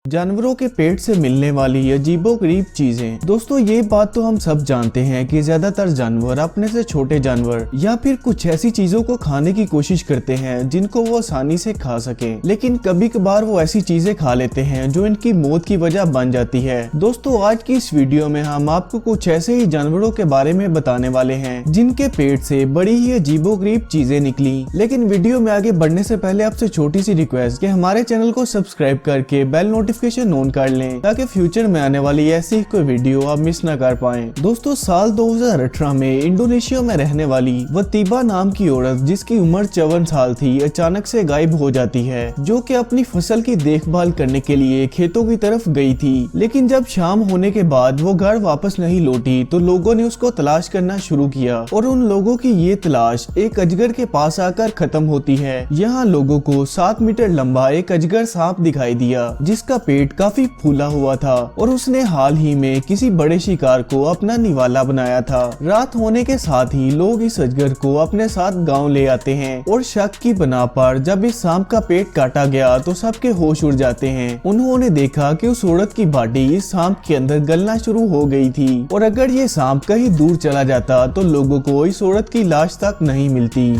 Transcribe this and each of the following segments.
जानवरों के पेट से मिलने वाली अजीबोगरीब चीजें। दोस्तों ये बात तो हम सब जानते हैं कि ज्यादातर जानवर अपने से छोटे जानवर या फिर कुछ ऐसी चीजों को खाने की कोशिश करते हैं जिनको वो आसानी से खा सके, लेकिन कभी कभार वो ऐसी चीजें खा लेते हैं जो इनकी मौत की वजह बन जाती है। दोस्तों आज की इस वीडियो में हम आपको कुछ ऐसे ही जानवरों के बारे में बताने वाले हैं जिनके पेट से बड़ी ही अजीबोगरीब चीजें निकली। लेकिन वीडियो में आगे बढ़ने से पहले आपसे छोटी सी रिक्वेस्ट कि हमारे चैनल को सब्सक्राइब करके बेल नोटिफिकेशन ऑन कर लें ताकि फ्यूचर में आने वाली ऐसी कोई वीडियो आप मिस ना कर पाएं। दोस्तों साल 2018 में इंडोनेशिया में रहने वाली वतीबा नाम की औरत जिसकी उम्र 54 साल थी अचानक से गायब हो जाती है, जो कि अपनी फसल की देखभाल करने के लिए खेतों की तरफ गई थी। लेकिन जब शाम होने के बाद वो घर वापस नहीं लौटी तो लोगों ने उसको तलाश करना शुरू किया और उन लोगों की ये तलाश एक अजगर के पास आकर खत्म होती है। यहाँ लोगों को 7 मीटर लंबा एक अजगर सांप दिखाई दिया जिसका पेट काफी फूला हुआ था और उसने हाल ही में किसी बड़े शिकार को अपना निवाला बनाया था। रात होने के साथ ही लोग इस अजगर को अपने साथ गांव ले आते हैं और शक की बना पर जब इस सांप का पेट काटा गया तो सबके होश उड़ जाते हैं। उन्होंने देखा कि उस औरत की बॉडी इस सांप के अंदर गलना शुरू हो गई थी और अगर ये सांप कहीं दूर चला जाता तो लोगों को इस औरत की लाश तक नहीं मिलती।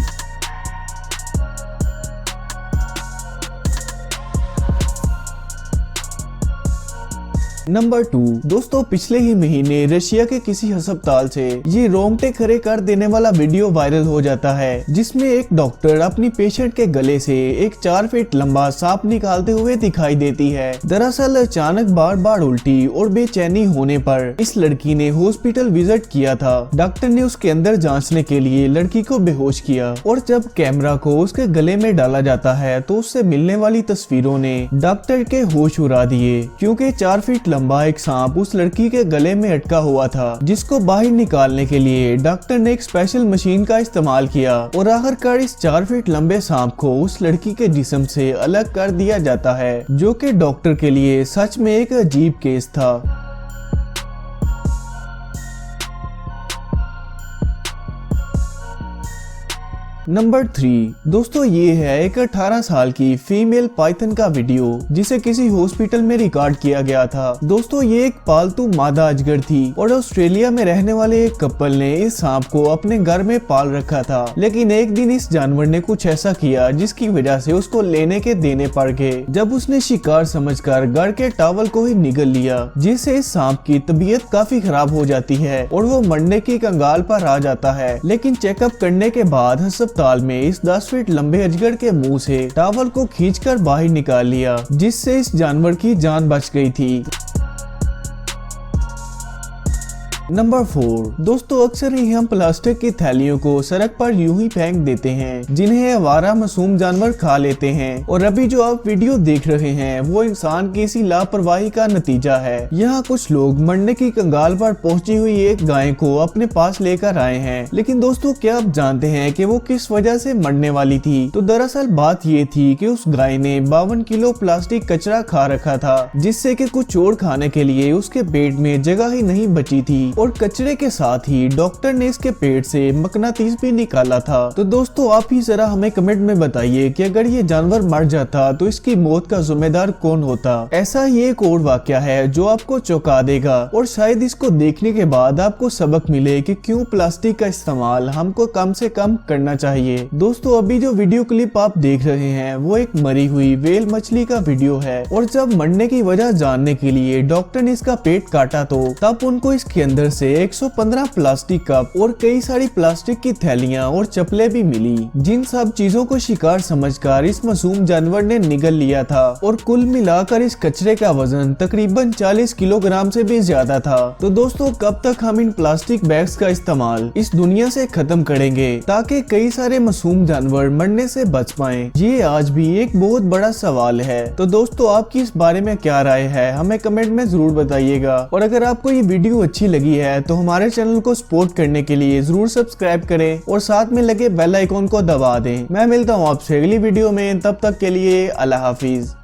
नंबर 2 दोस्तों पिछले ही महीने रशिया के किसी अस्पताल से ये रोंगटे खड़े कर देने वाला वीडियो वायरल हो जाता है जिसमें एक डॉक्टर अपनी पेशेंट के गले से एक 4 फीट लंबा सांप निकालते हुए दिखाई देती है। दरअसल अचानक बार बार उल्टी और बेचैनी होने पर इस लड़की ने हॉस्पिटल विजिट किया था। डॉक्टर ने उसके अंदर जांचने के लिए लड़की को बेहोश किया और जब कैमरा को उसके गले में डाला जाता है तो उससे मिलने वाली तस्वीरों ने डॉक्टर के होश उड़ा दिए, क्योंकि 4 फीट लंबा एक सांप उस लड़की के गले में अटका हुआ था जिसको बाहर निकालने के लिए डॉक्टर ने एक स्पेशल मशीन का इस्तेमाल किया और आखिरकार इस 4 फीट लंबे सांप को उस लड़की के जिस्म से अलग कर दिया जाता है, जो कि डॉक्टर के लिए सच में एक अजीब केस था। नंबर 3 दोस्तों ये है एक 18 साल की फीमेल पाइथन का वीडियो जिसे किसी हॉस्पिटल में रिकॉर्ड किया गया था। दोस्तों ये एक पालतू मादा अजगर थी और ऑस्ट्रेलिया में रहने वाले एक कपल ने इस सांप को अपने घर में पाल रखा था, लेकिन एक दिन इस जानवर ने कुछ ऐसा किया जिसकी वजह से उसको लेने के देने पड़ गए। जब उसने शिकार समझकर घर के टॉवल को ही निगल लिया जिससे इस सांप की तबीयत काफी खराब हो जाती है और वो मरने की कंगाल पर आ जाता है। लेकिन चेकअप करने के बाद अस्पताल में इस 10 फीट लंबे अजगर के मुंह से टॉवल को खींचकर बाहर निकाल लिया जिससे इस जानवर की जान बच गई थी। नंबर 4 दोस्तों अक्सर ही हम प्लास्टिक की थैलियों को सड़क पर यूं ही फेंक देते हैं जिन्हें आवारा मासूम जानवर खा लेते हैं, और अभी जो आप वीडियो देख रहे हैं वो इंसान की इसी लापरवाही का नतीजा है। यहाँ कुछ लोग मरने की कंगाल पर पहुंची हुई एक गाय को अपने पास लेकर आए हैं, लेकिन दोस्तों क्या आप जानते हैं कि वो किस वजह से मरने वाली थी? तो दरअसल बात ये थी कि उस गाय ने 52 किलो प्लास्टिक कचरा खा रखा था जिससे कि कुछ और खाने के लिए उसके पेट में जगह ही नहीं बची थी और कचरे के साथ ही डॉक्टर ने इसके पेट से मकनातीस भी निकाला था। तो दोस्तों आप ही जरा हमें कमेंट में बताइए कि अगर ये जानवर मर जाता तो इसकी मौत का जिम्मेदार कौन होता? ऐसा ही एक और वाकया है जो आपको चौंका देगा और शायद इसको देखने के बाद आपको सबक मिले कि क्यों प्लास्टिक का इस्तेमाल हमको कम से कम करना चाहिए। दोस्तों अभी जो वीडियो क्लिप आप देख रहे हैं वो एक मरी हुई व्हेल मछली का वीडियो है और जब मरने की वजह जानने के लिए डॉक्टर ने इसका पेट काटा तो तब उनको इसके अंदर से 115 प्लास्टिक कप और कई सारी प्लास्टिक की थैलियां और चप्पलें भी मिली, जिन सब चीजों को शिकार समझकर इस मासूम जानवर ने निगल लिया था और कुल मिलाकर इस कचरे का वजन तकरीबन 40 किलोग्राम से भी ज्यादा था। तो दोस्तों कब तक हम इन प्लास्टिक बैग्स का इस्तेमाल इस दुनिया से खत्म करेंगे ताकि कई सारे मासूम जानवर मरने से बच पाएं? ये आज भी एक बहुत बड़ा सवाल है। तो दोस्तों आपकी इस बारे में क्या राय है हमें कमेंट में जरूर बताइएगा, और अगर आपको ये वीडियो अच्छी लगी है तो हमारे चैनल को सपोर्ट करने के लिए जरूर सब्सक्राइब करें और साथ में लगे बेल आइकॉन को दबा दें। मैं मिलता हूँ आपसे अगली वीडियो में, तब तक के लिए अल्लाह हाफिज।